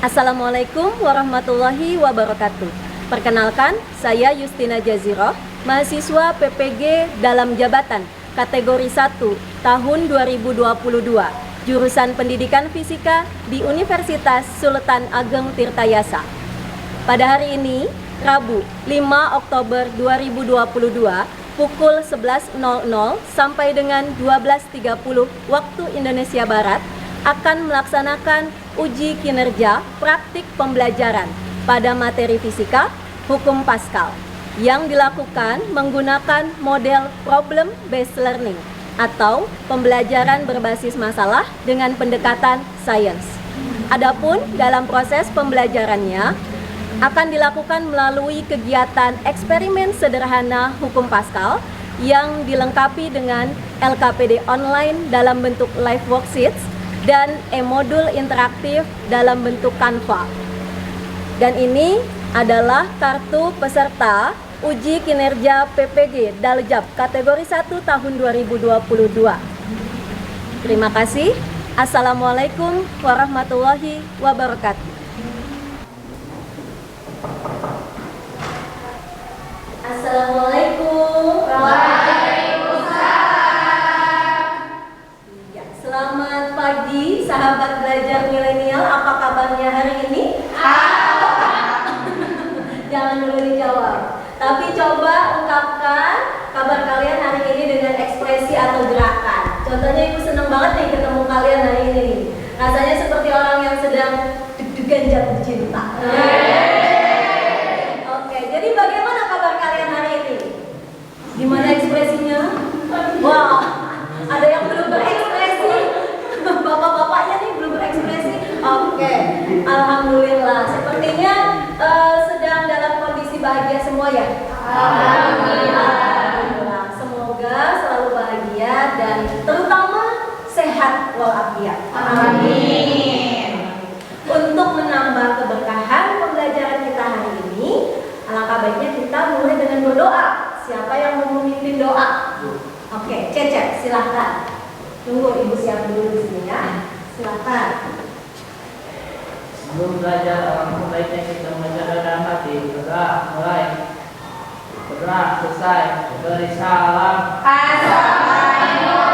Assalamualaikum warahmatullahi wabarakatuh. Perkenalkan, saya Justina Jaziroh, mahasiswa PPG dalam jabatan kategori 1 tahun 2022, jurusan Pendidikan Fisika di Universitas Sultan Ageng Tirtayasa. Pada hari ini, Rabu 5 Oktober 2022, pukul 11.00 sampai dengan 12.30 waktu Indonesia Barat, akan melaksanakan uji kinerja praktik pembelajaran pada materi fisika, hukum Pascal, yang dilakukan menggunakan model problem based learning atau pembelajaran berbasis masalah dengan pendekatan sains. Adapun dalam proses pembelajarannya akan dilakukan melalui kegiatan eksperimen sederhana hukum Pascal yang dilengkapi dengan LKPD online dalam bentuk live worksheets dan e-modul interaktif dalam bentuk Canva. Dan ini adalah kartu peserta uji kinerja PPG Daljab kategori 1 tahun 2022. Terima kasih. Assalamualaikum warahmatullahi wabarakatuh. Assalamualaikum. Selamat pagi sahabat belajar milenial, apa kabarnya hari ini? Jangan dulu dijawab, tapi coba ungkapkan kabar kalian hari ini dengan ekspresi atau gerakan. Contohnya ibu seneng banget nih ketemu kalian hari ini. Rasanya seperti orang yang sedang deg-degan jatuh cinta. Oke, jadi bagaimana kabar kalian hari ini? Gimana ekspresinya? Wah, ada yang belum berekspresi. Bapak-bapaknya nih belum berekspresi. Oke, alhamdulillah. Sepertinya sedang dalam kondisi bahagia semua ya. Alhamdulillah. Semoga selalu bahagia dan terutama sehat walafiat. Amin. Untuk menambah keberkahan pembelajaran kita hari ini, alangkah baiknya kita mulai dengan berdoa. Siapa yang mau memimpin doa? Oke, Cecep, silahkan. Tunggu ibu siap dulu di sini ya. Silakan. Sebelum belajar, alangkah baiknya kita mengajar dalam hati. Bergerak, mulai. Bergerak, selesai. Beri salam. Assalamualaikum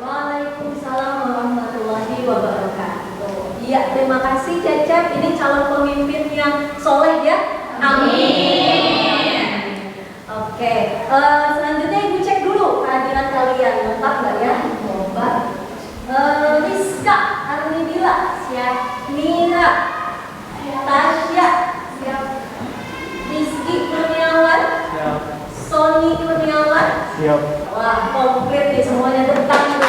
Waalaikumsalam warahmatullahi wabarakatuh. Iya, terima kasih Cecep. Ini calon pemimpin yang soleh ya. Amin. Oke, selanjutnya ibu cek dulu kehadiran kalian, lengkap nggak ya? Coba. Rizka, Arnibila, siap. Mira, Tasya, siap. Rizky Kurniawan, Siap. Sony Kurniawan, Siap. wah komplit nih semuanya tentang.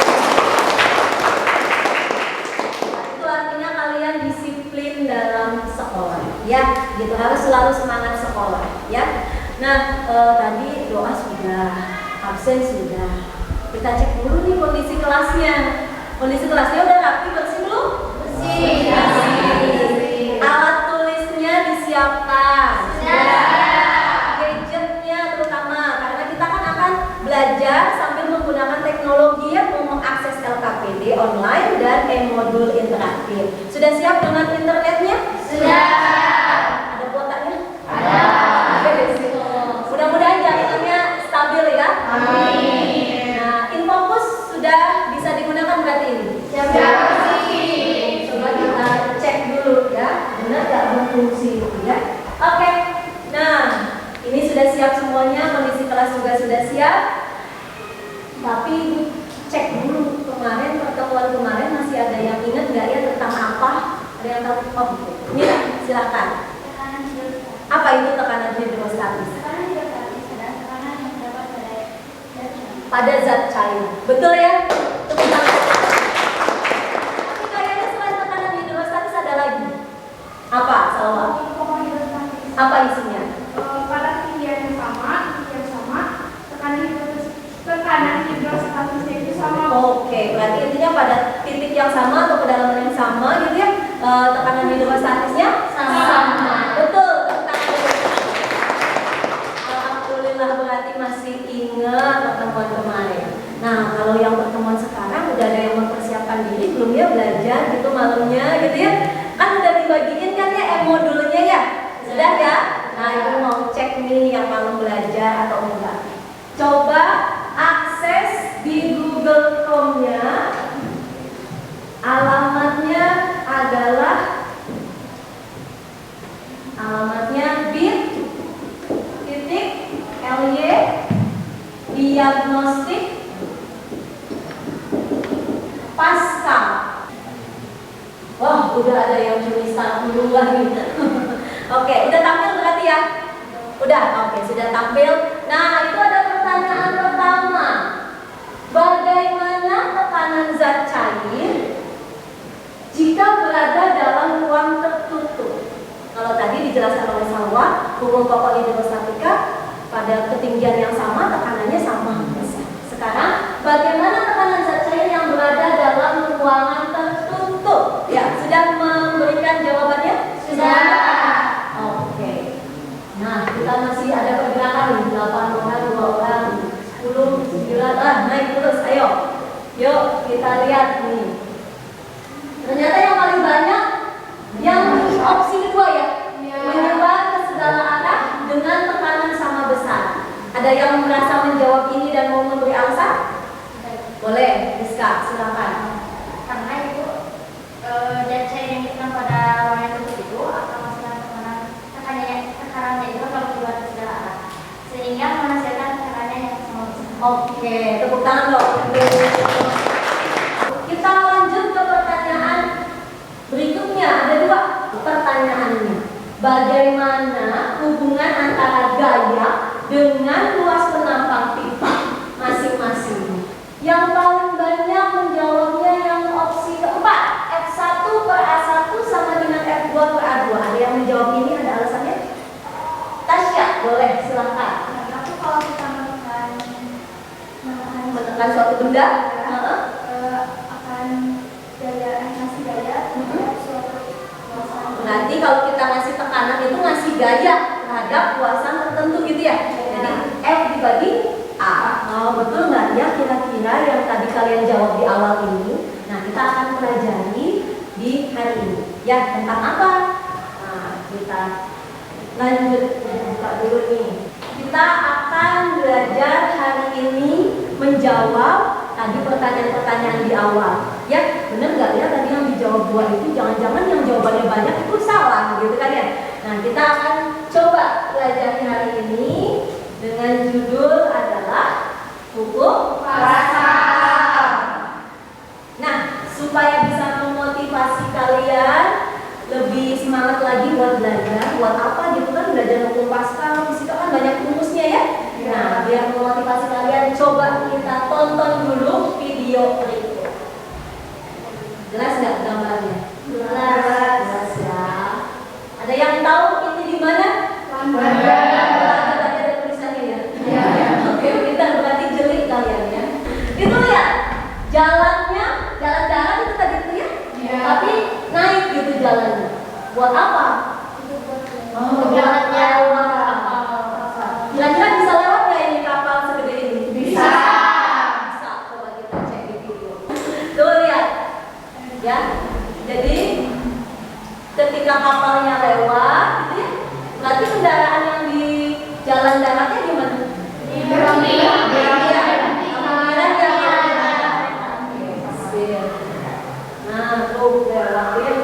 Itu artinya kalian disiplin dalam sekolah, ya. Gitu harus selalu semangat sekolah, ya. Nah, tadi doa sudah, absen sudah. Kita cek dulu nih kondisi kelasnya. Kondisi kelasnya udah rapi, bersih belum? Bersih. Alat tulisnya disiapkan. Gadgetnya terutama, karena kita kan akan belajar sambil menggunakan teknologi yang mau mengakses LKPD online dan e-modul interaktif. Sudah siap dengan internetnya? Sudah. Ada kuotanya? Ada. Mudah-mudahan jaringannya stabil ya. Amin. Nah, Infocus sudah bisa digunakan berarti ini. Siap. Coba kita cek dulu ya, benar nggak berfungsi ya. Oke. Nah, ini sudah siap semuanya, kondisi kelas juga sudah siap. Tapi cek dulu kemarin pertemuan kemarin masih ada yang ingat nggak ya tentang apa? Ada yang tahu? Oh, Mira, silakan. Apa itu tekanan hidrostatis? Pada zat cair, betul ya? Tepuk tangan. Tapi kayaknya selain tekanan hidrostatis ada lagi. Apa, Salwa? Apa isinya? Pada ketinggian yang sama, tekanan hidrostatisnya itu sama. Oke, berarti intinya pada titik yang sama atau kedalaman yang sama gitu ya, tekanan hidrostatisnya sama. Betul. Alhamdulillah, berarti masih ingat pertemuan kemarin. Nah, kalau yang pertemuan sekarang udah ada yang mempersiapkan diri belum ya belajar nih yang malam belajar atau enggak? Coba akses di Google Chrome-nya. Alamatnya adalah bit.ly diagnostik Pascal. Wah, udah ada yang tulisan duluan nih. Oke, udah tampil berarti ya? Udah, oke, sudah tampil. Nah, itu ada pertanyaan pertama. Bagaimana tekanan zat cair jika berada dalam ruang tertutup? Kalau tadi dijelaskan oleh Salwa, hukum pokok hidrostatika pada ketinggian yang sama, tekanannya sama. Sekarang, bagaimana tekanan zat cair yang berada dalam ruangan tertutup? Ya, sudah memberikan jawabannya? Sudah. Oke. Nah, kita masih ada pergerakan nih, 8 orang, 2 orang, 10, 9, naik terus, ayo. Yuk, kita lihat nih. Ternyata yang paling banyak yang opsi kedua ya, menyebar ke segala arah dengan tekanan sama besar. Ada yang merasa menjawab ini dan mau memberi alasan? Boleh, Rizka, silakan. Karena itu zat cair yang kita pada ruangan tertutup itu akan menghasilkan tekanannya itu kalau keluar ke segala arah, sehingga menghasilkan tekanannya yang sama besar. Oke, tepuk tangan dong. Kita lanjut ke pertanyaan berikutnya. Ada 2 pertanyaannya. Bagaimana hubungan antara gaya dengan luas penampang pipa masing-masing? Yang paling banyak menjawabnya yang opsi keempat, F1 per A1 sama dengan F2 per A2. Ada yang menjawab ini, ada alasannya? Tasya, boleh, silahkan. Tapi kalau kita Menekan suatu benda, akan ngasih gaya suatu luasan. berarti kalau kita ngasih tekanan itu ngasih gaya terhadap luasan tertentu gitu ya. Jadi F dibagi A. Oh, betul nggak ya kira-kira yang tadi kalian jawab di awal ini? Nah, kita akan pelajari di hari ini. Ya, tentang apa? Nah, kita lanjut buka dulu nih. Kita akan belajar hari ini menjawab tadi pertanyaan-pertanyaan di awal. Ya, benar nggak ya tadi yang dijawab 2 itu jangan-jangan yang jawabannya banyak itu salah gitu kan ya. Nah, kita akan coba pelajari hari ini dengan judul adalah hukum pascal. Nah, supaya bisa memotivasi kalian lebih semangat lagi buat belajar, buat apa gitu kan, belajar hukum pascal, fisika kan banyak rumusnya ya. Nah, biar memotivasi kalian, coba kita tonton dulu video berikut. Jelas nggak gambarnya? Jelas ya. Ada yang tahu ini di mana? Tadi ada tulisannya ya. Oke, kita berarti jeli kalian ya. Itu lihat jalannya, jalan darat itu tadi itu ya. Tapi naik gitu jalannya. Buat apa? Buat lewat kapal. Kira-kira bisa lewat nggak ini kapal segede ini? Bisa. Bisa. Coba kita cek di video. Tuh lihat, ya. Jadi ketika kapalnya lewat, gitu ya, berarti kendaraan yang di jalan daratnya gimana? Berhenti. Nah, tuh lewatin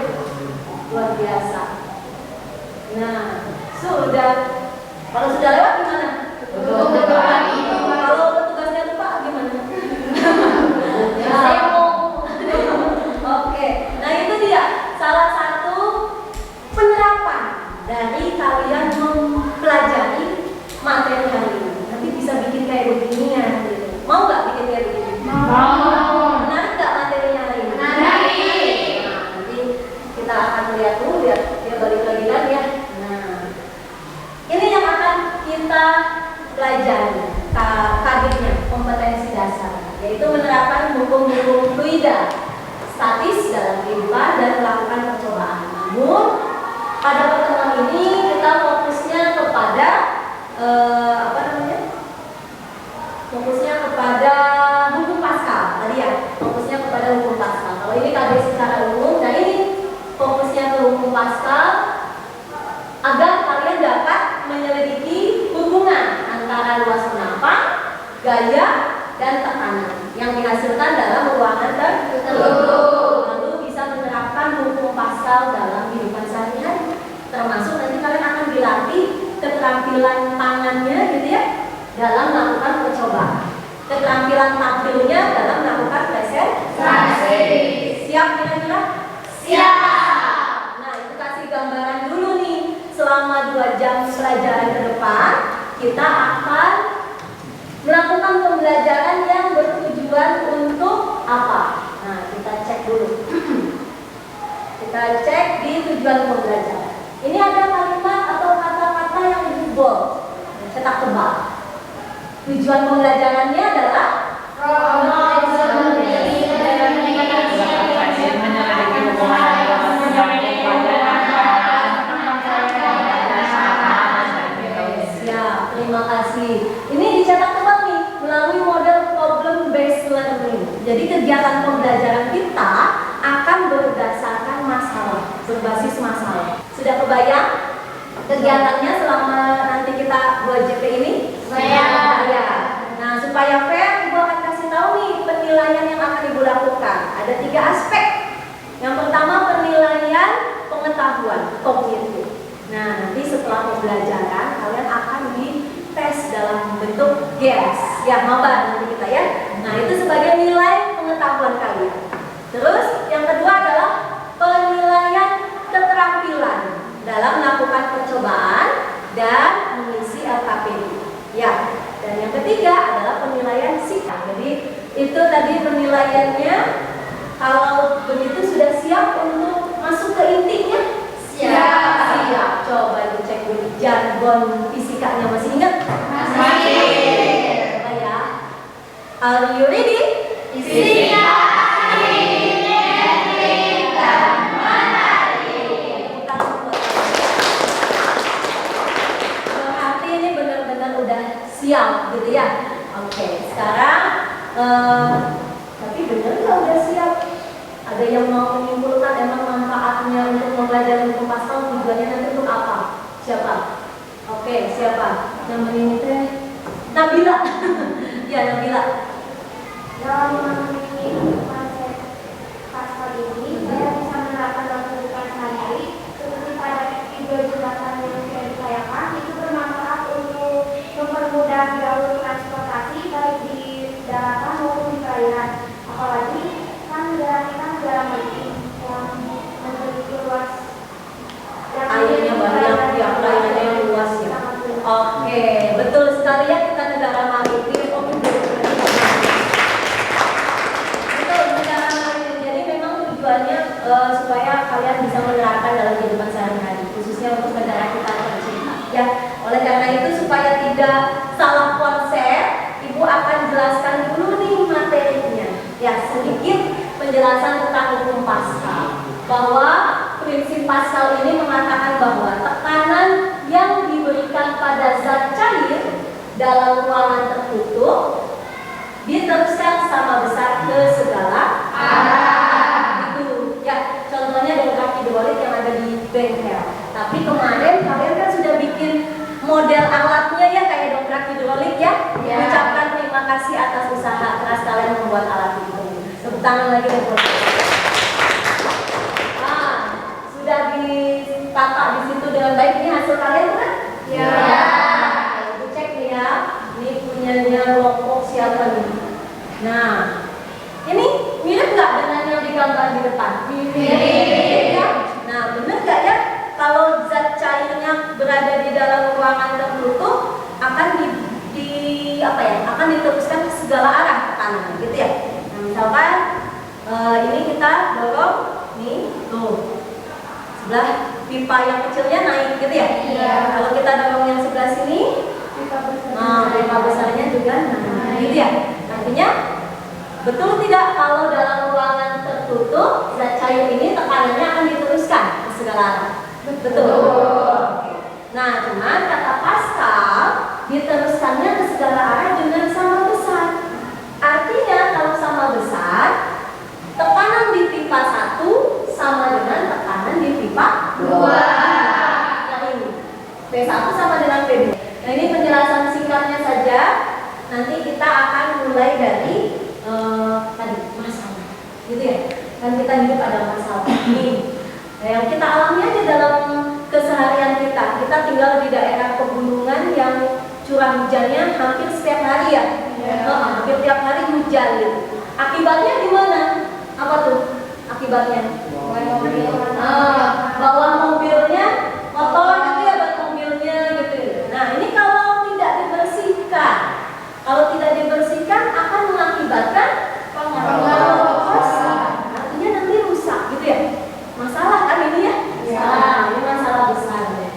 luar biasa. Nah, sudah. Kalau sudah lewat gimana? Kalau petugasnya lupa gimana? Oke, nah itu dia salah satu penerapan dari kalian mempelajari materi hari ini. Nanti bisa bikin kayak beginian gitu. Mau nggak bikin kayak begini? Mau. Menarik nggak materinya hari ini? Menarik. Nah, nanti kita akan lihat dulu, lihat dia balik lagi ya. Nah, ini yang akan kita pelajari kadirnya kompetensi dasar, yaitu menerapkan hukum-hukum fluida statis dalam kehidupan dan melakukan percobaan. Namun pada pertemuan ini kita fokusnya kepada fokusnya kepada hukum Pascal tadi ya, fokusnya kepada hukum Pascal. Kalau ini kadir secara umum, nah ini fokusnya ke hukum Pascal agar kalian dapat menyelidiki keterampilan tangannya gitu ya dalam melakukan percobaan. Keterampilan tampilnya dalam melakukan presentasi. Siap kira-kira? Siap. Nah, itu kasih gambaran dulu nih. Selama 2 jam pelajaran ke depan, kita akan melakukan pembelajaran yang bertujuan untuk apa? Nah, kita cek dulu. Kita cek di tujuan pembelajaran. Ini ada kalimat atau kata-kata yang di bold, cetak tebal. Tujuan pembelajarannya adalah siap, terima kasih. Ini dicetak tebal nih melalui model problem based learning. Jadi kegiatan pembelajaran kita akan berdasarkan masalah, berbasis masalah. Sudah kebayang kegiatannya selama nanti kita 2JP ini? Ya. Nah, supaya fair, Ibu akan kasih tahu nih penilaian yang akan Ibu lakukan. Ada 3 aspek. Yang pertama penilaian pengetahuan kognitif. Nah, nanti setelah pembelajaran kalian akan dites dalam bentuk GES. Ya, maba nanti kita ya. Nah, itu sebagai nilai pengetahuan kalian. Terus yang kedua adalah penilaian keterampilan dalam melakukan percobaan dan mengisi LKPD. Ya, dan yang ketiga adalah penilaian sikap. Jadi itu tadi penilaiannya. Kalau begitu sudah siap untuk masuk ke intinya? Siap. Coba ibu cek dulu jargon fisikanya masih ingat? Masih. Coba ya. Are you ready? Fisika. Siap gitu ya. Oke, sekarang tapi benar nggak udah siap? Ada yang mau menyimpulkan emang manfaatnya untuk mempelajari hukum pasal, tujuannya nanti untuk apa? Siapa? Oke, siapa? Yang ini teh Nabila. Ya, Nabila. Dalam memahami konsep pasal ini, saya bisa menerapkan dalam kehidupan sehari-hari seperti pada video jembatan yang sudah diupayakan. Itu bermanfaat untuk mempermudah jalur transportasi baik di daratan maupun di perairan. Apalagi kan negara kita negara maritim yang memiliki luas Airnya banyak, ya perairannya yang luas ya. Oke, betul sekali ya, kita negara maritim. Betul, negara maritim. Jadi memang tujuannya supaya kalian bisa menerapkan dalam kehidupan sehari-hari, khususnya untuk negara kita tercinta. Ya, oleh karena itu supaya tidak salah konsep, Ibu akan jelaskan dulu nih materinya. Ya, sedikit penjelasan tentang hukum Pascal. Bahwa prinsip Pascal ini mengatakan bahwa tekanan yang diberikan pada zat cair dalam ruangan tertutup diteruskan sama besar ke segala arah. Itu ya, contohnya dongkrak hidrolik yang ada di bengkel. Tapi kemarin kalian kan sudah bikin model alatnya ya, kayak dongkrak hidrolik ya. Ucapkan terima kasih atas usaha keras kalian membuat alat itu. Tepuk tangan lagi buat sudah ditata di situ dengan baik. Ini hasil kalian kan? Ya. Ibu cek nih ya. Ini punyanya kelompok siapa nih? Nah, ini mirip nggak dengan yang digambar di depan? Mirip ya. Nah, benar nggak ya? Kalau zat cairnya berada di dalam ruangan tertutup akan akan diteruskan ke segala arah tekanan, gitu ya. Nah, misalkan ini kita dorong nih, tuh sebelah pipa yang kecilnya naik, gitu ya. Kalau kita dorong yang sebelah sini, pipa besarnya juga naik, gitu ya. Artinya betul tidak kalau dalam ruangan tertutup zat cair ini tekanannya akan diteruskan ke segala arah? Betul. Nah, cuman kata Pascal diteruskannya ke segala arah dengan sama besar. Artinya kalau sama besar, tekanan di pipa 1 sama dengan tekanan di pipa 2. Nah ini P1 sama dengan P2. Nah ini penjelasan singkatnya saja. Nanti kita akan mulai dari tadi masalah, gitu ya. Kan kita hidup ada masalah nih. Nah, yang kita alami aja dalam keseharian kita tinggal di daerah pegunungan curah hujannya hampir setiap hari ya. Hampir tiap hari hujan gitu. Akibatnya gimana? Apa tuh akibatnya? Bawah mobilnya kotor gitu ya, ban mobilnya gitu. Nah ini kalau tidak dibersihkan, akan mengakibatkan pengeroposan. Artinya nanti rusak gitu ya. Masalah kan ini ya? Nah, ini masalah besar ya.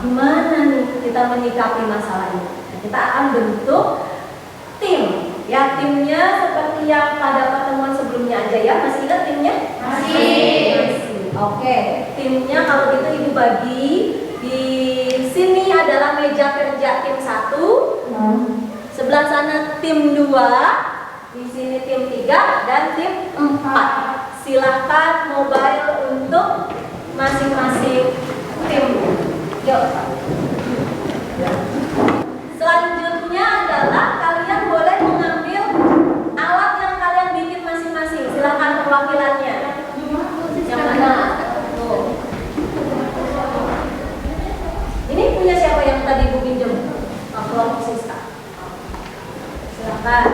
Gimana nih kita menyikapi masalah ini? Nah, kita akan bentuk tim. Ya, timnya seperti yang pada pertemuan sebelumnya aja ya. Masih ingat timnya? Masih. Oke, timnya kalau gitu Ibu bagi. Di sini adalah meja kerja tim 1. Sebelah sana tim 2. Di sini tim 3 dan tim 4. Silahkan mobile untuk masing-masing tim. Yuk. Selanjutnya adalah kalian boleh mengambil alat yang kalian bikin masing-masing. Silakan perwakilannya. Yang mana? Tuh. Ini punya siapa yang tadi Ibu pinjam? Kelompok Siska. Silakan.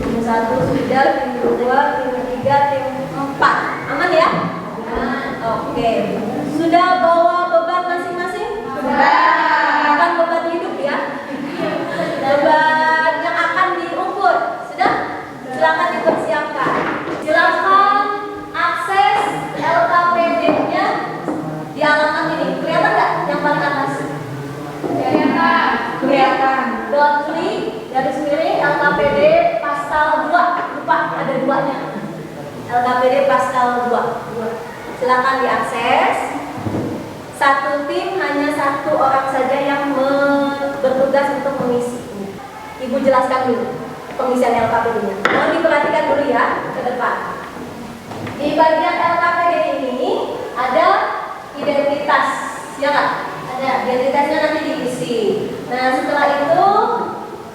Tim 1 sudah, tim 2, tim 3, tim 4. Aman ya? Oke. Sudah bawa beban masing-masing? Bukan beban hidup ya. Beban yang akan diukur. Sudah? Silakan dipersiapkan. Silakan akses LKPD-nya di alamat ini. Kelihatan nggak yang paling atas? Kelihatan. .li garis miring LKPD pasal 2. Lupa ada 2-nya. LKPD pasal 2. Silakan diakses. Satu tim hanya 1 orang saja yang bertugas untuk mengisi. Ibu jelaskan dulu pengisian LKPD-nya. Mohon diperhatikan dulu ya ke depan. Di bagian LKPD ini ada identitas, ya nggak? Ada identitasnya nanti diisi. Nah setelah itu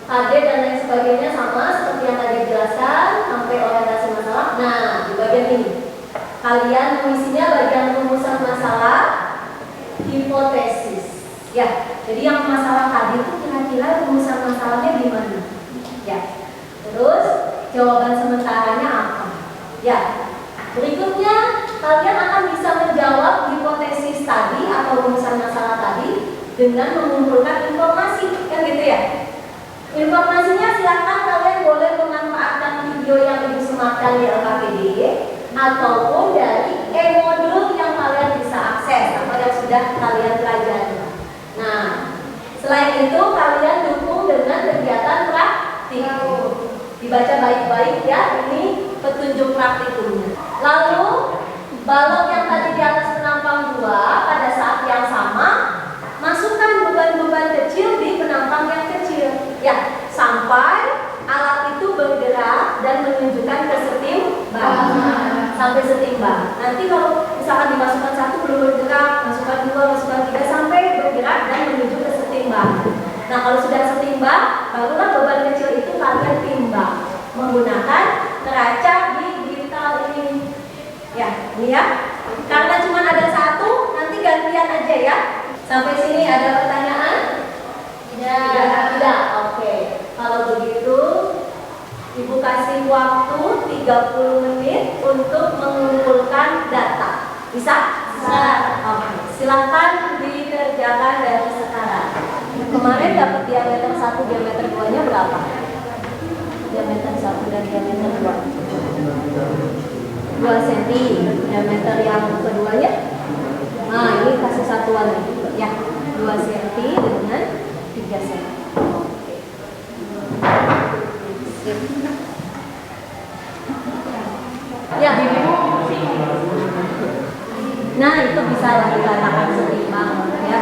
KD dan lain sebagainya sama seperti yang tadi dijelaskan sampai orientasi masalah. Nah di bagian ini kalian mengisinya bagian rumusan masalah, hipotesis. Ya, jadi yang masalah tadi itu kira-kira rumusan masalahnya gimana? Ya. Terus jawaban sementaranya apa? Ya. Berikutnya kalian akan bisa menjawab hipotesis tadi atau rumusan masalah tadi dengan mengumpulkan informasi, kan gitu ya? Informasinya silakan kalian boleh memanfaatkan video yang Ibu sematkan di LKPD ataupun dari e-modul yang kalian bisa akses atau yang sudah kalian pelajari. Nah, selain itu kalian dukung dengan kegiatan praktik. Dibaca baik-baik ya, ini petunjuk praktikumnya. Lalu balok yang tadi di atas penampang 2 pada saat yang sama masukkan beban-beban kecil di penampang yang kecil. Ya, sampai alat itu bergerak dan menunjukkan kesetimbangan. Sampai setimbang. Nanti kalau misalkan dimasukkan 1 belum bergerak, masukkan 2, masukkan 3 sampai bergerak dan menuju kesetimbangan. Nah kalau sudah setimbang, barulah beban kecil itu kalian timbang menggunakan neraca digital ini. Ya, ini ya. Karena cuma ada 1, nanti gantian aja ya. Sampai sini ada pertanyaan? Tidak. Oke. Kalau begitu Ibu kasih waktu 30 menit untuk mengumpulkan data. Bisa? Bisa. Oke. Silakan dikerjakan dari sekarang. Kemarin dapat diameter 1, diameter 2-nya berapa? Diameter 1 dan diameter 2. 2 cm. Diameter yang keduanya? Nah, ini kasih satuan lagi. Ya, 2 cm dengan 3 cm. Ya, nah itu bisa lah dikatakan setimbang ya.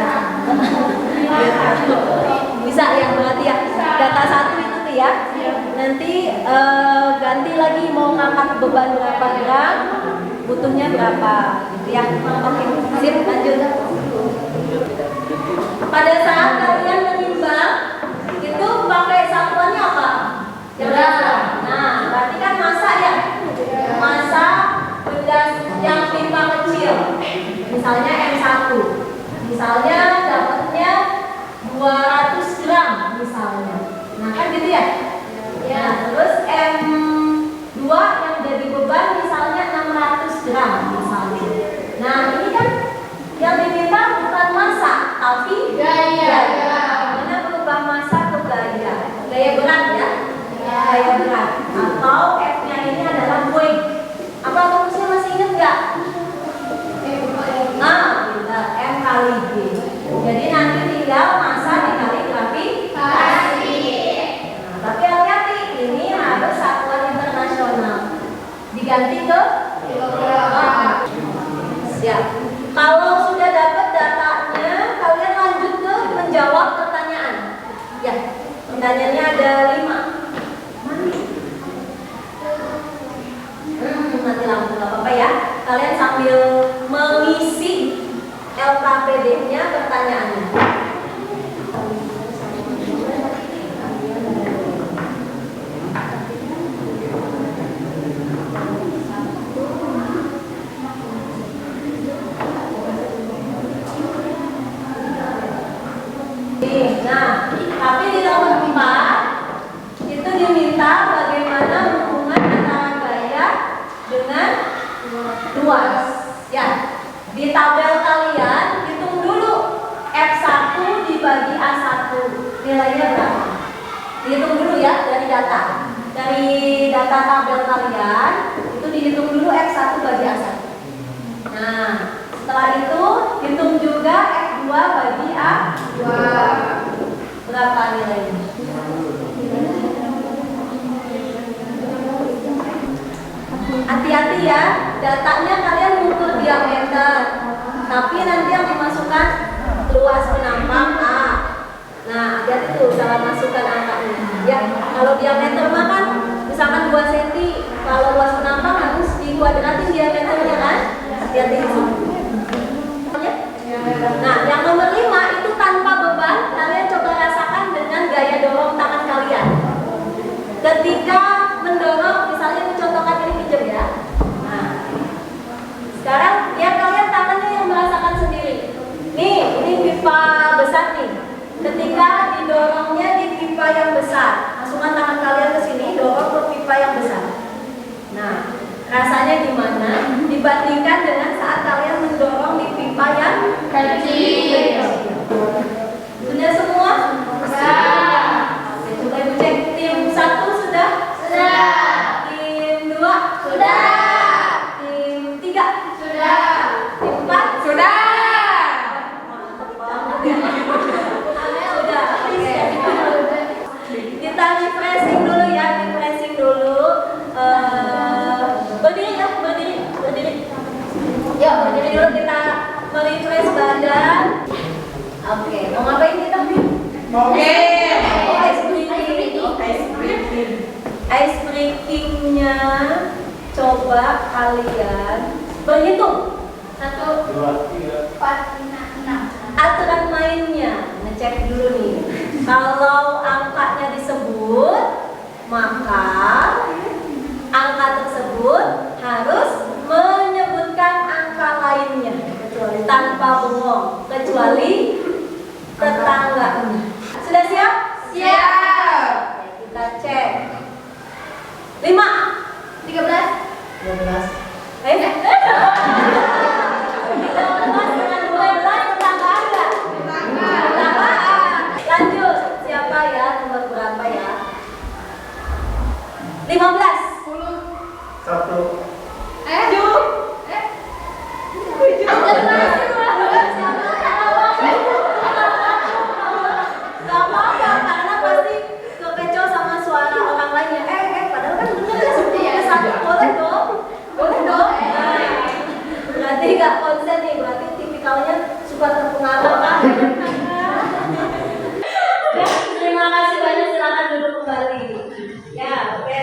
Bisa ya berarti ya. Data 1 itu tuh ya. Nanti ganti lagi mau ngangkat beban berapa gram, butuhnya berapa gitu ya. Oke, sip, lanjut. Pada saat kalian menimbang itu pakai satuannya apa? Gram. Nah, berarti kan massa ya. Massa benda yang timpa kecil. Misalnya M1. Misalnya dapatnya 200 gram. misalnya. Nah kan gitu ya. Nah, terus M2 yang jadi beban misalnya 600 gram misalnya. Nah ini kan yang diminta bukan massa tapi gaya. Mana berubah massa ke gaya. Gaya berat ya. Gaya berat. Atau F-nya ini adalah weight. Apa rumusnya masih ingat nggak? Nah, M kali G. Jadi nanti tinggal massa dikali gravitasi. Nah, tapi hati-hati, ini harus satuan internasional. Diganti ke kilogram. Siap. Kalau sudah dapat datanya, kalian lanjut ke menjawab pertanyaan. Ya, pertanyaannya ada 5. Nanti langsung nggak apa-apa ya. Kalian sambil mengisi LKPD-nya pertanyaannya. Nah, tapi di nomor 4 itu diminta bagaimana hubungan antara gaya dengan luas. Ya, di tabel kalian hitung dulu F1 dibagi A1 nilainya berapa. Dihitung dulu ya dari data. Dari data tabel kalian itu dihitung dulu F1 bagi A1. Nah, setelah itu hitung juga F2 bagi A2. Berapa nilainya? Hati-hati ya, datanya kalian mengukur diameter, tapi nanti yang dimasukkan luas penampang A. Nah, hati-hati tuh salah masukkan angkanya. Ya, kalau diameter mah kan misalkan 2 cm, kalau luas penampang harus dikuadratin diameternya kan? Hati-hati di sini. Nah, yang nomor 5 itu tanpa beban, kalian coba rasakan dengan gaya dorong tangan kalian. Ketika mendorong, misalnya dicontohkan ini pinjam ya. Nah, sekarang biar kalian tangannya yang merasakan sendiri. Nih, ini pipa besar nih. Ketika didorongnya di pipa yang besar, masukkan tangan kalian ke sini, dorong ke pipa yang besar. Nah, rasanya gimana dibandingkan dengan saat kalian mendorong di pipa yang kecil? Sudah semua? Sudah. Oke, coba ibu cek. Tim 1 sudah? Sudah. Tim 2? Sudah. Tim 3? Sudah. Tim 4? Sudah. Sudah. Oke. Kita refreshing dulu ya, refreshing dulu. Berdiri ya, berdiri. Yuk, berdiri dulu kita merefresh badan. Oke, mau ngapain kita? Oke. Ice breakingnya coba kalian berhitung 1, 2, 3, 4, 5, 6. aturan mainnya ngecek dulu nih. Kalau angkanya disebut, maka angka tersebut harus menyebutkan angka lainnya, kecuali tanpa bohong, kecuali tetangganya. Sudah siap? Siap. Oke, kita cek. 5, 13. 12. Kita lepas dengan 12 tetangga Anda. Tetanggaan. Lanjut. Siapa ya? Nomor berapa ya? 15. 1. Gak apa-apa, karena pasti kekecoh sama suara orang lainnya. Padahal kan bener ya, sebetulnya 1. Boleh dong. Boleh dong. Nah, berarti gak konsen nih, berarti tipikalnya suka terpengaruh kan? Ya, terima kasih banyak, silakan duduk kembali. Ya, oke.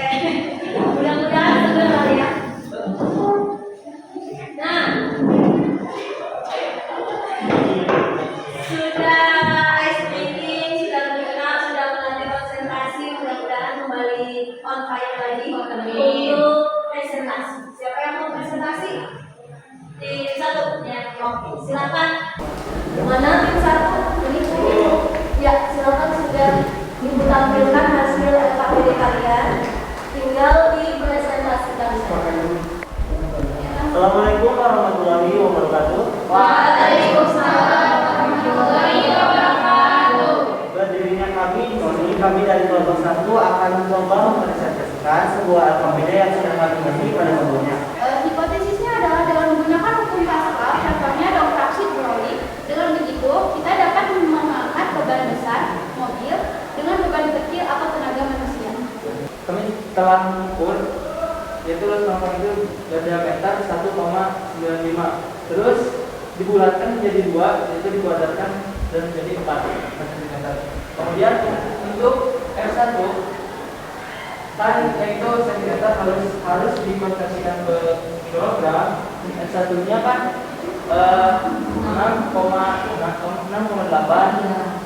sebuah pembeda yang sudah kami bahas pada sebelumnya. Hipotesisnya adalah dengan menggunakan hukum Pascal, contohnya dong traksi hidrolik. Dengan begitu, kita dapat mengangkat beban besar mobil dengan beban kecil atau tenaga manusia. Kami telah mengukur yaitu longsor itu berdiameter 1,95. Terus dibulatkan menjadi 2, yaitu dikuadratkan dan menjadi 4 cm. Kemudian untuk R1 kan yaitu cm harus dikonversikan ke kilogram. R1 nya kan 6,8,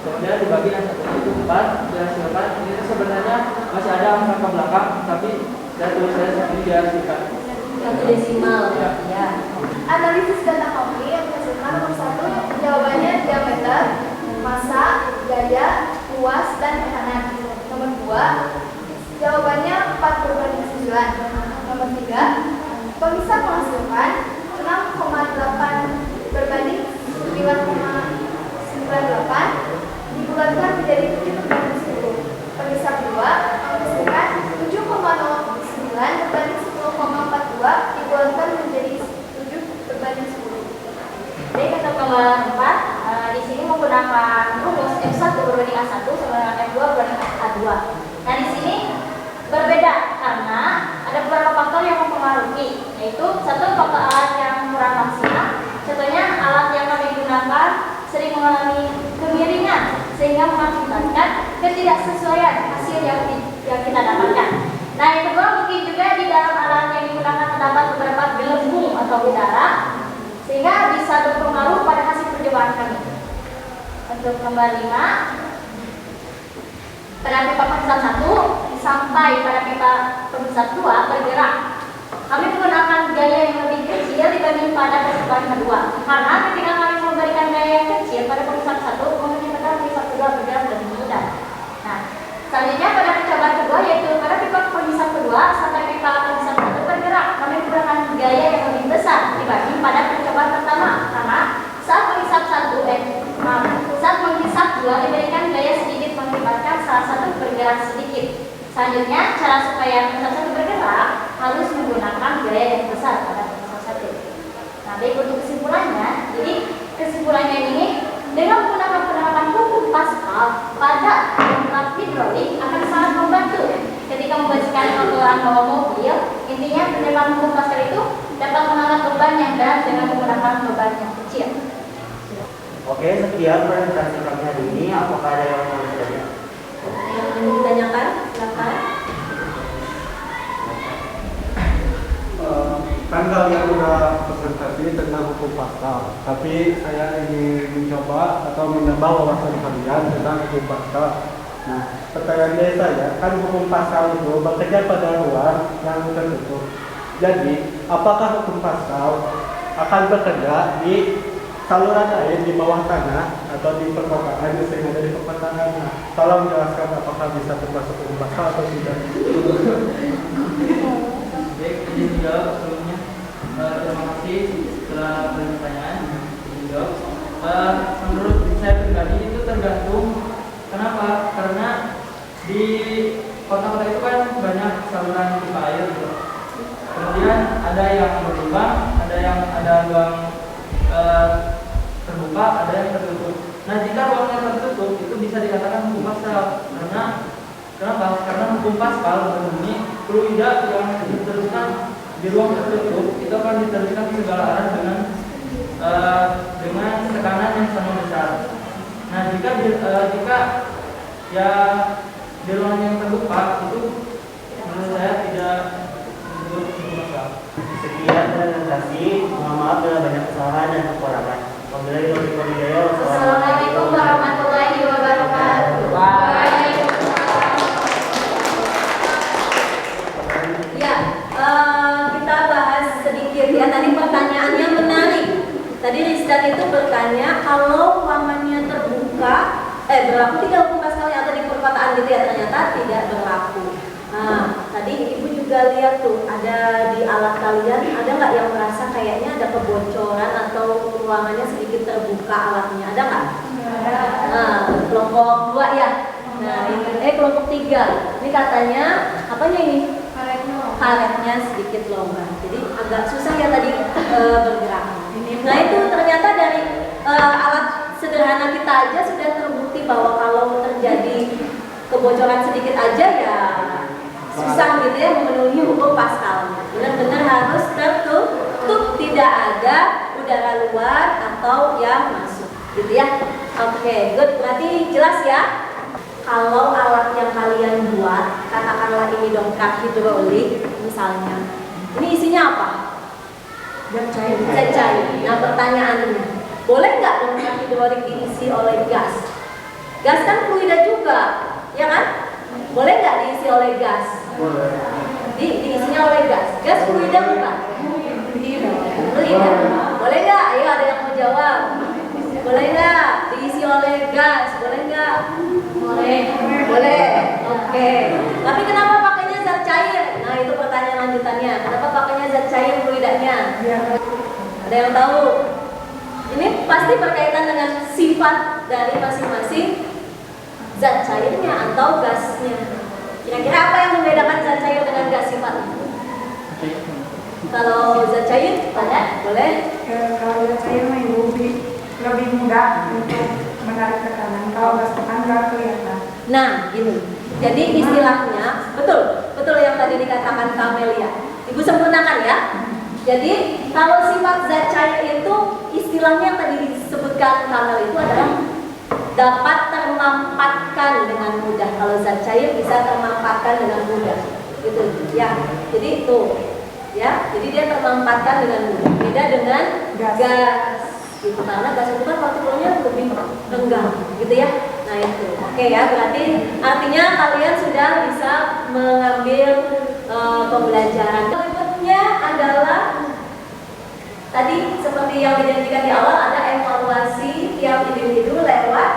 kemudian dibagi yang satu itu 4, dihasilkan ini sebenarnya masih ada angka ke belakang, tapi saya tulis saya sendiri dihasilkan 1 desimal ya. Analisis data kami yang menghasilkan nomor 1, jawabannya diameter, massa, gaya, luas, dan tekanan. Nomor 2, jawabannya 4/9. Nomor 3, pemisah menghasilkan 6,8/9,98 dibulatkan menjadi 7/10. Pemisah 2 menghasilkan 7,09/10,42 dibulatkan menjadi 7/10. Jadi untuk nomor 4, di sini menggunakan rumus F1 berbanding A1 sama dengan F2 berbanding A2. Nah di sini berbeda karena ada beberapa faktor yang mempengaruhi, yaitu satu faktor alat yang kurang maksimal. Contohnya alat yang kami gunakan sering mengalami kemiringan sehingga mengakibatkan ketidaksesuaian hasil yang kita dapatkan. Nah yang kedua mungkin juga di dalam alat yang digunakan terdapat beberapa gelembung atau udara sehingga bisa berpengaruh pada hasil percobaan kami. Untuk nomor 5, pada pipa pemisah 1 sampai pada pipa pemisah 2 bergerak. Kami menggunakan gaya yang lebih kecil dibanding pada percobaan kedua. Karena ketika kami memberikan gaya yang kecil pada pemisah 1, mengakibatkan pemisah 2 bergerak lebih mudah. Nah, selanjutnya pada percobaan kedua yaitu pada pipa pemisah kedua sampai pipa pemisah 1 bergerak. Kami menggunakan gaya yang lebih besar dibanding pada percobaan pertama. Karena saat menghisap 2 diberikan gaya sedikit mengakibatkan salah satu bergerak sedikit. Selanjutnya, cara supaya pemisah 1 bergerak harus menggunakan gaya yang besar pada pemisah 1. Nah, baik untuk kesimpulannya, jadi kesimpulannya ini dengan menggunakan penerapan hukum Pascal pada dongkrak hidrolik akan sangat membantu ketika membersihkan kotoran bawah mobil. Intinya penerapan hukum Pascal itu dapat mengangkat beban yang berat dengan menggunakan beban yang kecil. Oke, sekian presentasi kami hari ini. Apakah ada yang mau bertanya? Yang ingin ditanyakan, silakan. Kan kalian udah presentasi tentang hukum Pascal, tapi saya ingin mencoba atau menambah wawasan kalian tentang hukum Pascal. Nah, pertanyaan dari saya, kan hukum Pascal itu bekerja pada ruang yang tertutup. Jadi, apakah hukum Pascal akan bekerja di saluran air di bawah tanah atau di permukaan yang ada di permukaan? Nah, tolong jelaskan apakah bisa termasuk hukum Pascal atau tidak. Baik, izin jawab sebelumnya. Terima kasih setelah pertanyaan. Izin jawab. Menurut saya pribadi itu tergantung. Kenapa? Karena di kota-kota itu kan banyak saluran pipa air gitu. Kemudian ada yang berlubang, ada yang ada ruang terbuka, ada yang tertutup. Nah, jika ruangnya tertutup itu bisa dikatakan hukum Pascal. Kenapa? Karena hukum Pascal berbunyi fluida yang diteruskan di ruang tertutup itu akan diteruskan ke segala arah dengan tekanan yang sama besar. Nah, jika ya di ruang yang terbuka itu menurut saya tidak disebut hukum Pascal. Sekian presentasi. Mohon maaf bila banyak kesalahan dan kekurangan. Wabillahi taufiq wal hidayah. Assalamualaikum warahmatullahi wabarakatuh. Ya, kita bahas sedikit ya. Tadi pertanyaannya menarik. Tadi Rizdan itu bertanya kalau ruangannya terbuka, berlaku tidak hukum Pascal yang ada di perkotaan gitu ya? Ternyata tidak berlaku. Nah, tadi Ibu juga lihat tuh ada di alat kalian, ada nggak yang merasa kayaknya ada kebocoran atau ruangannya sedikit terbuka alatnya? Ada nggak? Ada. Nah, kelompok 2 ya. Nah, ini kelompok 3. Ini katanya apanya ini? Karetnya karetnya sedikit longgar. Jadi agak susah ya tadi bergerak. Nah itu ternyata dari alat sederhana kita aja sudah terbukti bahwa kalau terjadi kebocoran sedikit aja ya susah gitu ya memenuhi hukum Pascal. Benar-benar harus tertutup, tidak ada udara luar atau yang masuk, gitu ya. Oke, good. Berarti jelas ya. Kalau alat yang kalian buat, katakanlah ini dongkrak hidrolik misalnya, ini isinya apa? Zat cair. Nah pertanyaannya, boleh nggak dongkrak hidrolik diisi oleh gas? Gas kan fluida juga, ya kan? Boleh nggak diisi oleh gas? Boleh. Diisinya oleh gas. Gas fluida bukan? Fluida. Boleh nggak? Ayo ada yang mau jawab. Boleh nggak diisi oleh gas? Boleh nggak? Boleh. Boleh. Oke. Tapi kenapa pakainya zat cair? Nah itu pertanyaan lanjutannya. Kenapa pakainya zat cair fluidanya? Ada yang tahu? Ini pasti berkaitan dengan sifat dari masing-masing zat cairnya atau gasnya. Kira-kira apa yang membedakan zat cair dengan gas sifatnya? Kalau zat cair, boleh? Kalau zat cair lebih mudah untuk menarik tekanan. Kalau gas tekan nggak kelihatan. Nah, gini. Jadi istilahnya betul yang tadi dikatakan Kamelia. Ibu sempurnakan ya. Jadi kalau sifat zat cair itu istilahnya yang tadi disebutkan Kamel itu adalah dapat termampatkan dengan mudah. Kalau zat cair bisa termampatkan dengan mudah, gitu ya. Jadi itu, ya. Jadi dia termampatkan dengan mudah. Beda dengan gas, gitu. Karena gas itu kan partikelnya lebih renggang, gitu ya. Nah itu, oke ya. Berarti artinya kalian sudah bisa mengambil pembelajaran. Berikutnya adalah tadi seperti yang dijanjikan di awal ada evaluasi tiap individu lewat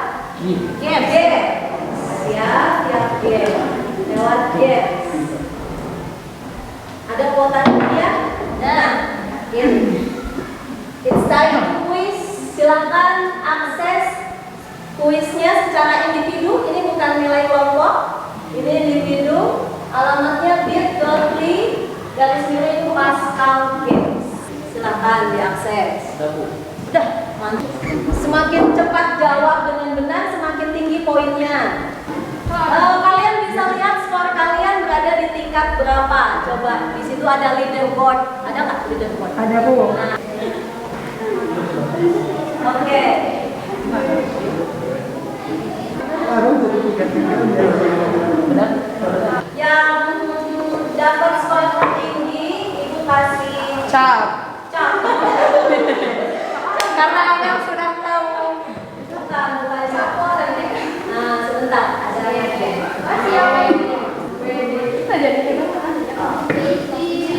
games. Ya, tiap game lewat games. Ada kuotanya ya? Nah, ini. It's time to quiz. Silakan akses kuisnya secara individu. Ini bukan nilai kelompok. Ini individu. Alamatnya bit.ly/Pascal Games. Silakan diakses. Udah, mantap. Semakin cepat jawab dengan benar, semakin tinggi poinnya. Kalian bisa lihat skor kalian berada di tingkat berapa? Coba, di situ ada leaderboard. Ada nggak leaderboard? Ada, Bu. Nah. Oke. Yang dapat skor tertinggi, Ibu kasih Cap. cap. Karena Amel sudah tahu. Bukan cap. Nah, sebentar, ada yang masih apa ini? Kita jadi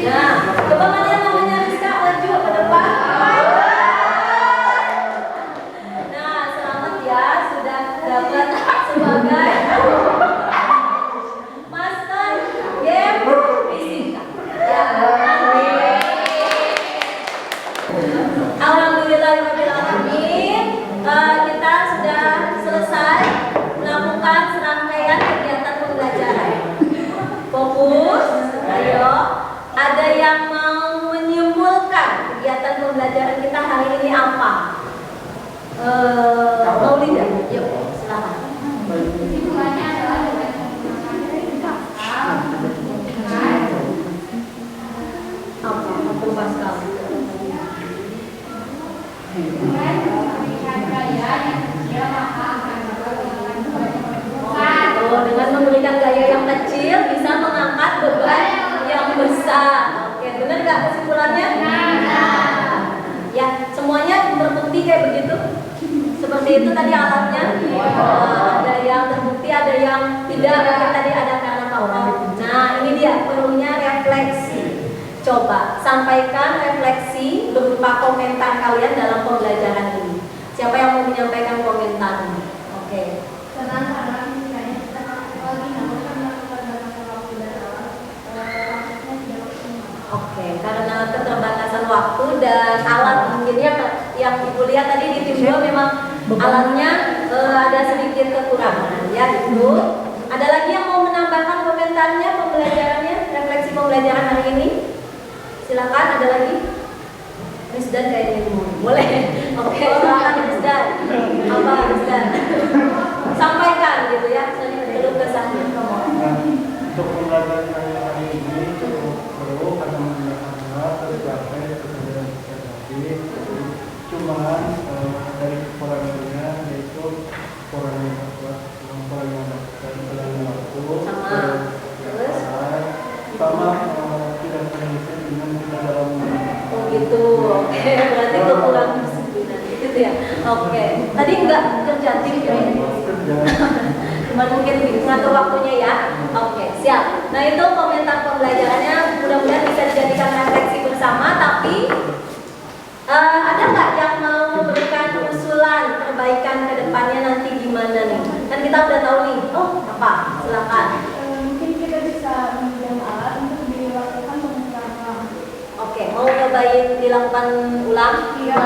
Nah, coba kalian namanya Rizka maju ke depan. Nah, selamat ya sudah dapat sebagai master game fisika. Ya, Alhamdulillahirobbilalamin. Kita sudah selesai melakukan serangkaian kegiatan pembelajaran. Fokus, ayo. Ada yang mau menyimpulkan kegiatan pembelajaran kita hari ini apa? Maulida, yuk silakan. Hubungannya adalah dengan Apa? Hukum Pascal. Dengan memberikan gaya yang kecil bisa mengangkat beban yang besar. Oke, benar nggak kesimpulannya? Ya, semuanya terbukti kayak begitu. Seperti itu tadi alatnya. Ada yang terbukti, ada yang tidak. Mungkin tadi ada karena power. Nah, ini dia perlunya refleksi. Coba sampaikan refleksi berupa komentar kalian dalam pembelajaran ini. Siapa yang mau menyampaikan komentarnya? Oke. Oke, karena keterbatasan waktu dan alat mungkinnya yang Ibu lihat tadi di tim 2 memang alatnya ada sedikit kekurangan ya itu. Ada lagi yang mau menambahkan komentarnya pembelajarannya, refleksi pembelajaran hari ini? Silakan, ada lagi? Miss Dan kayaknya mau. Boleh. Oke, silakan Miss Dan. Apa Miss Dan? Sampaikan gitu ya, keluh kesahnya. Untuk pembelajaran hari ini cukup seru karena menggunakan tercapai kesadaran tadi. Cuman dari kekurangannya yaitu kurangnya waktu, Terus? sama tidak terlihat dengan kita dalam Oh gitu, oke. Berarti kekurangan disiplinan gitu ya. Oke. Tadi enggak kerja tim ya? kerja. Cuma mungkin ngatur waktunya ya. Oke, siap. Nah itu komentar pembelajarannya mudah-mudahan bisa dijadikan refleksi bersama. Tapi ada nggak yang mau memberikan usulan perbaikan ke depannya nanti gimana nih? Kan kita udah tahu nih. Oh apa? Silakan. Mungkin kita bisa meminjam alat untuk dilakukan pengulangan. Oke, mau nyobain dilakukan ulang? Iya.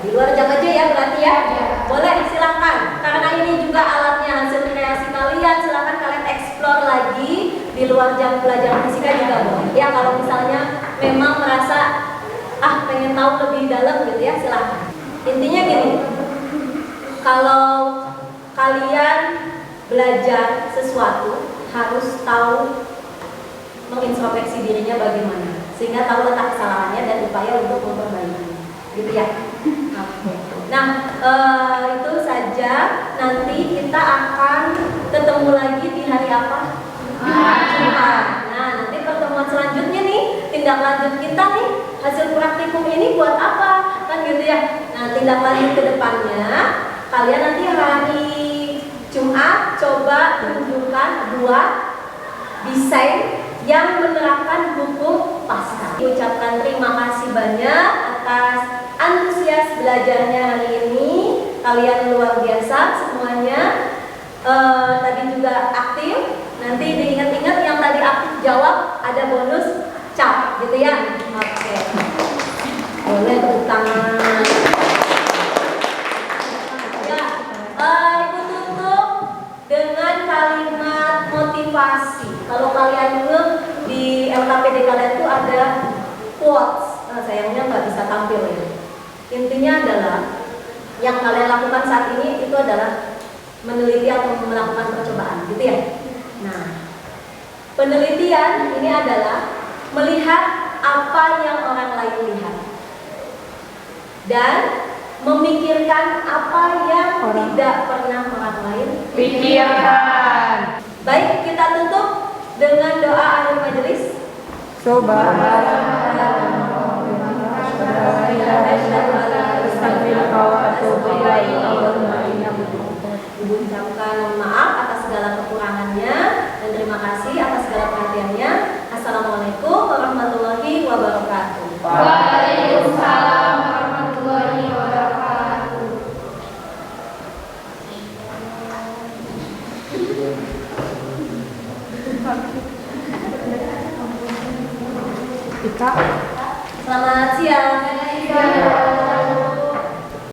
Di luar jam aja ya berarti ya? Iya. Boleh, silakan. Karena ini juga alatnya hasil kreasi kalian, silakan kalian explore lagi di luar jam pelajaran fisika juga boleh. Ya kalau misalnya memang merasa pengen tahu lebih dalam gitu ya, silakan. Intinya gini, kalau kalian belajar sesuatu harus tahu mengintrospeksi dirinya bagaimana, sehingga tahu letak kesalahannya dan upaya untuk memperbaiki, gitu ya. Oke. Nah, itu saja. Nanti kita akan ketemu lagi di hari apa? Jumat. Nah, nanti pertemuan selanjutnya nih, tindak lanjut kita nih, hasil praktikum ini buat apa? Kan gitu ya. Nah, tindak lanjut ke depannya, kalian nanti hari Jumat coba tunjukkan 2 desain yang menerapkan hukum Pascal. Ucapkan terima kasih banyak atas antusias belajarnya hari ini. Kalian luar biasa semuanya. Tadi juga aktif. Nanti diingat-ingat yang tadi aktif jawab ada bonus cap gitu ya. Oke. Boleh tepuk tangan. Ya, Ibu tutup dengan kalimat motivasi. Kalau kalian ngeh di LKPD kalian tuh ada quotes. Sayangnya nggak bisa tampil ya. Intinya adalah yang kalian lakukan saat ini itu adalah meneliti atau melakukan percobaan, gitu ya. Nah, penelitian ini adalah melihat apa yang orang lain lihat dan memikirkan apa yang tidak pernah orang lain Pikirkan. Baik, kita tutup dengan doa akhir majelis. Ibu ucapkan